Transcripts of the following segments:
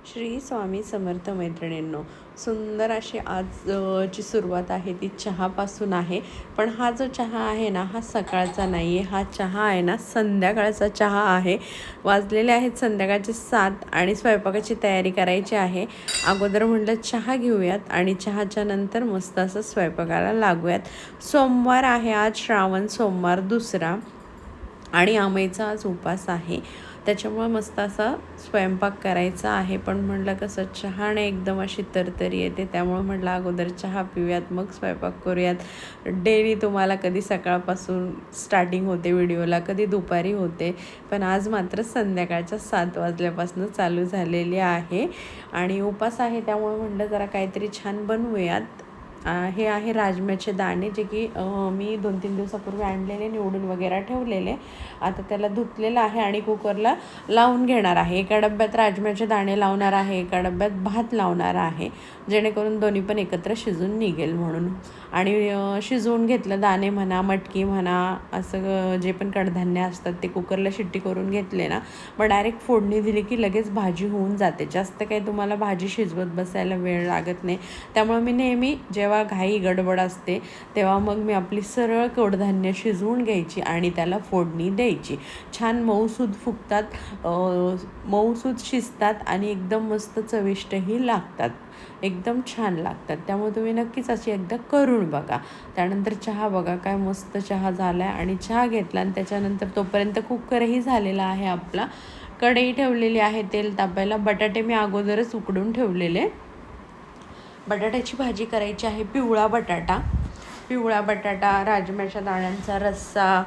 श्री स्वामी समर्थ मैत्रिणींनो, सुंदर अशी आज ची सुरुवात आहे ती चहापासून आहे. पण हा जो चहा आहे ना, हा सकाळचा नाही आहे. हा चहा आहे ना, संध्याकाळचा चहा आहे. वाजलेले आहेत संध्याकाळचे 7 आणि स्वयंपाकाची तयारी करायची आहे. अगोदर म्हटलं चहा घेऊयात आणि चहाच्या नंतर मस्त असं स्वयंपाकाला लागूयात. सोमवार आहे आज, श्रावण सोमवार दुसरा आणि आमईचा आज उपास आहे. त्याच्यामुळं मस्त असा स्वयंपाक करायचा आहे. पण म्हटलं कसं चहाने एकदम अशी तरतरी येते, त्यामुळं म्हटलं अगोदर चहा पिऊयात मग स्वयंपाक करूयात. डेली तुम्हाला कधी सकाळपासून स्टार्टिंग होते व्हिडिओला, कधी दुपारी होते, पण आज मात्र संध्याकाळच्या 7 वाजल्यापासून चालू झालेली आहे. आणि उपास आहे त्यामुळे म्हटलं जरा काहीतरी छान बनवूयात. हे आहे राजम्याचे दाणे, जे की मी 2-3 दिवसापूर्वी आणलेले, निवडून वगैरे ठेवलेले. आता त्याला धुतलेलं आहे आणि कुकरला लावून घेणार आहे. एका डब्यात राजम्याचे दाणे लावणार आहे, एका डब्यात भात लावणार आहे, जेणेकरून दोन्ही पण एकत्र शिजून निघेल म्हणून. आणि शिजवून घेतलं, दाणे म्हणा, मटकी म्हणा, असं जे पण कडधान्य असतात ते कुकरला शिट्टी करून घेतले ना, मग डायरेक्ट फोडणी दिली की लगेच भाजी होऊन जाते. जास्त काही तुम्हाला भाजी शिजवत बसायला वेळ लागत नाही. त्यामुळे मी नेहमी जेव्हा घाई गडबड असते तेव्हा मग मी आपली सरळ कडधान्य शिजवून घ्यायची आणि त्याला फोडणी द्यायची. छान मऊसूद फुगतात, मऊसूद शिजतात आणि एकदम मस्त चविष्टही लागतात, एकदम छान लागतात. त्यामुळे तुम्ही नक्कीच अशी एकदा करून बघा. त्यानंतर चहा बघा, काय मस्त चहा झाला आहे. आणि चहा घेतला आणि त्याच्यानंतर तोपर्यंत कुकरही झालेला आहे आपला. कढई ठेवलेली आहे तेल तापायला. बटाटे मी अगोदरच उकडून ठेवलेले. बटाट्याची भाजी करायची आहे. पिवळा बटाटा, राजम्याच्या दाण्यांचा रस्सा,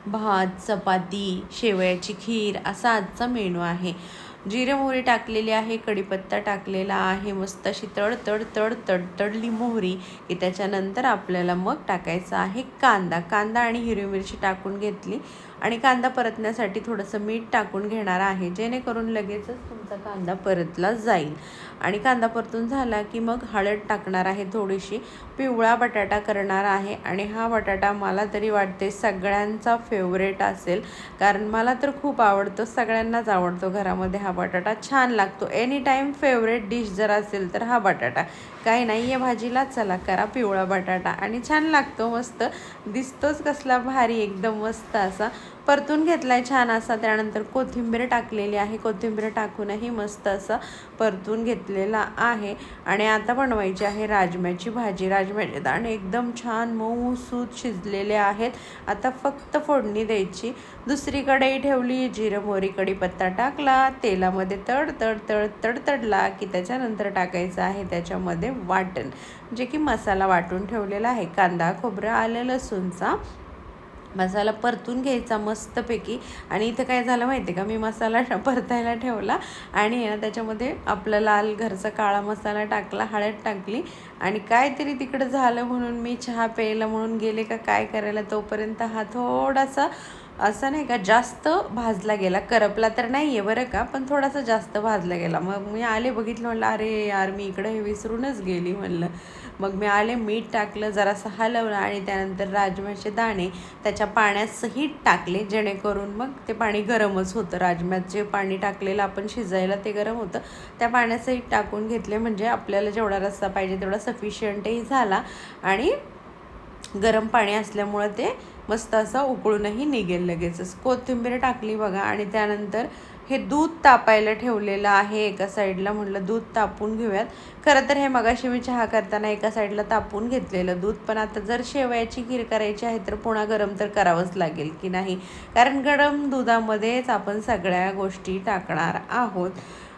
भात, चपाती, शेवयाची खीर असा आजचा मेनू आहे. जिरे मोहरी टाकलेली आहे, कढीपत्ता टाकलेला आहे. मस्त अशी तडतडली मोहरी की त्याच्यानंतर आपल्याला मग टाकायचा आहे कांदा आणि हिरवी मिरची टाकून घेतली. आणि कांदा परतण्यासाठी थोडंसं मीठ टाकून घेणार आहे, जेणेकरून लगेचच तुमचा कांदा परतला जाईल. आणि कांदा परतून झाला की मग हळद टाकणार आहे थोडीशी. पिवळा बटाटा करणार आहे आणि हा बटाटा मला तरी वाटते सगळ्यांचा फेवरेट असेल, कारण मला तर खूप आवडतो, सगळ्यांनाच आवडतो घरामध्ये हा बटाटा. छान लागतो. एनी टाईम फेवरेट डिश जर असेल तर हा बटाटा. काही नाही आहे भाजीला, चला करा पिवळा बटाटा. आणि छान लागतो, मस्त दिसतोच कसला भारी, एकदम मस्त असा परतून घेतला आहे छान असा. त्यानंतर कोथिंबीर टाकलेली आहे, कोथिंबीर टाकूनही मस्त असं परतून घेतलेला आहे. आणि आता बनवायची आहे राजम्याची भाजी. राजम्याचे दाणे एकदम छान मऊसूत शिजलेले आहेत. आता फक्त फोडणी द्यायची. दुसरी कढई ठेवली, जिरं मोहरी कढीपत्ता टाकला, तेलामध्ये तडतडला की त्याच्यानंतर टाकायचं आहे त्याच्यामध्ये वाटण, जे की मसाला वाटून ठेवलेला आहे. कांदा, खोबरं, आलं, लसूणचा मसाला परतून घ्यायचा मस्तपैकी. आणि इथं काय झालं माहिती आहे का, मी मसाला परतायला ठेवला आणि त्याच्यामध्ये आपला लाल घरचा काळा मसाला टाकला, हळद टाकली आणि काहीतरी तिकडं झालं म्हणून मी चहा प्यायला म्हणून गेले का काय करायला, तोपर्यंत हा थोडासा असं नाही का जास्त भाजला गेला. करपला तर नाही आहे बरं का, पण थोडासा जास्त भाजला गेला. मग मी आले, बघितलं, म्हणलं अरे यार मी इकडं हे विसरूनच गेली म्हणलं. मग मी आले, मीठ टाकलं, जरासं हलवलं आणि त्यानंतर राजम्याचे दाणे त्याच्या पाण्यात सहित टाकले, जेणेकरून मग ते पाणी गरमच होतं. राजम्यात जे पाणी टाकलेलं आपण शिजायला ते गरम होतं, त्या पाण्यासहित टाकून घेतले, म्हणजे आपल्याला जेवढा रस्सा पाहिजे तेवढा सफिशियंटही झाला. आणि गरम पाणी असल्यामुळं ते मस्त असं उकळूनही निघेल लगेचच. कोथिंबीर टाकली बघा. आणि त्यानंतर हे दूध तापायला ठेवलेलं आहे एका साईडला. म्हटलं दूध तापून घेऊयात. खरं तर हे मगाशी मी चहा करताना एका साईडला तापून घेतलेलं दूध, पण आता जर शेवयाची खीर करायची आहे तर पुन्हा गरम तर करावंच लागेल की नाही, कारण गरम दुधामध्येच आपण सगळ्या गोष्टी टाकणार आहोत.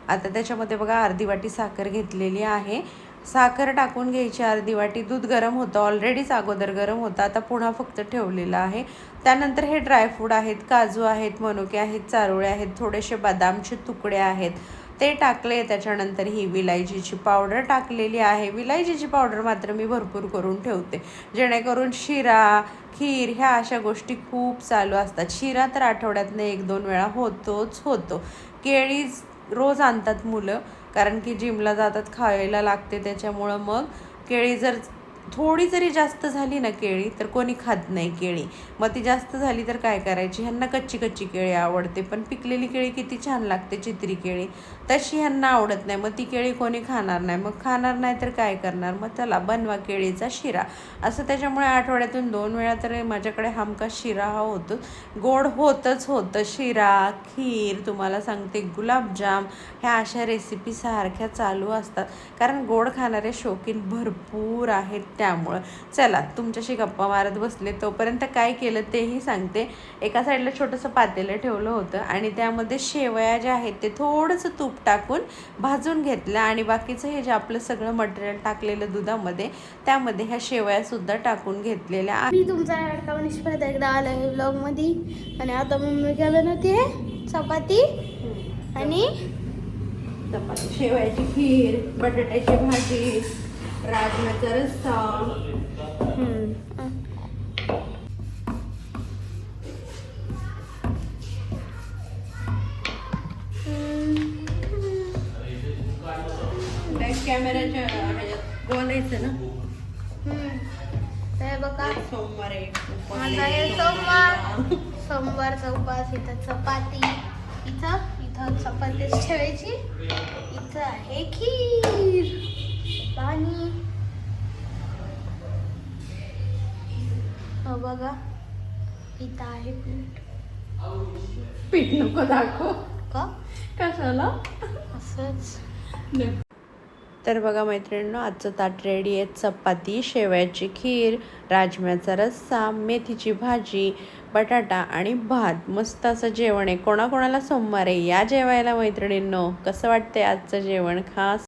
आता त्याच्यामध्ये बघा अर्धी वाटी साखर घेतलेली आहे. साखर टाकून घ्यायची अर्धी वाटी. दूध गरम होतं, ऑलरेडीच अगोदर गरम होतं, आता पुन्हा फक्त ठेवलेलं आहे. त्यानंतर हे ड्रायफ्रूट आहेत, काजू आहेत, मनुके आहेत, चारोळे आहेत, थोडेसे बदामचे तुकडे आहेत, ते टाकले. त्याच्यानंतर ही विलायचीची पावडर टाकलेली आहे. विलायचीची पावडर मात्र मी भरपूर करून ठेवते, जेणेकरून शिरा, खीर ह्या अशा गोष्टी खूप चालू असतात. शिरा तर आठवड्यातनं 1-2 वेळा होतो. केळी रोज आणतात मुलं, कारण की जिमला जातात, खायला लागते, त्याच्यामुळं मग केळी जर थोडी जरी जास्त झाली ना केळी तर कोणी खात नाही केळी. मग ती जास्त झाली तर काय करायची, ह्यांना कच्ची कच्ची केळी आवडते, पण पिकलेली केळी किती छान लागते, चित्री केळी तशी ह्यांना आवडत नाही. मग ती केळी कोणी खाणार नाही. मग खाणार नाही तर काय करणार, मग त्याला बनवा केळीचा शिरा असं. त्याच्यामुळे आठवड्यातून 2 वेळा तर माझ्याकडे हमखास शिरा हा होतो. गोड होतच होतं. शिरा, खीर, तुम्हाला सांगते गुलाबजाम, ह्या अशा रेसिपी सारख्या चालू असतात, कारण गोड खाणारे शौकीन भरपूर आहेत. त्यामुळं चला तुमच्याशी गप्पा मारत बसले तोपर्यंत काय केलं तेही सांगते. एका साईडला छोटंसं पातेलं ठेवलं होतं आणि त्यामध्ये शेवया ज्या आहेत ते थोडंसं तूप टाकून भाजून घेतल्या आणि बाकीचं हे जे आपलं सगळं मटेरियल टाकलेलं दुधामध्ये त्यामध्ये ह्या शेवयासुद्धा टाकून घेतलेल्या मी तुमचा लाडका मनीष परत एकदा आला आहे व्लॉगमध्ये. आणि आता मम्मी केलं ना ते चपाती आणि चपाती, शेवयाची खीर, बटाट्याची भाजी, राजमाचा रस्सा. कॅमेऱ्याच्या ह्याच्यात बोलायचं ना. ते बघा सोमवार आहे, माझा आहे सोमवारचा उपास. इथं चपाती, इथं चपातीच ठेवायची, इथं आहे खीर, पाणी. हो बघा इथं आहे पीठ नको दाखव. का कशाला असंच. तर बघा मैत्रिणींनो, आजचं ताट रेडी आहे. चपाती, शेवयाची खीर, राजम्याचा रस्सा, मेथीची भाजी, बटाटा आणि भात. मस्त असं जेवण आहे. कोणाकोणाला सोमवार आहे या जेवायला मैत्रिणींनो. कसं वाटतंय आजचं जेवण खास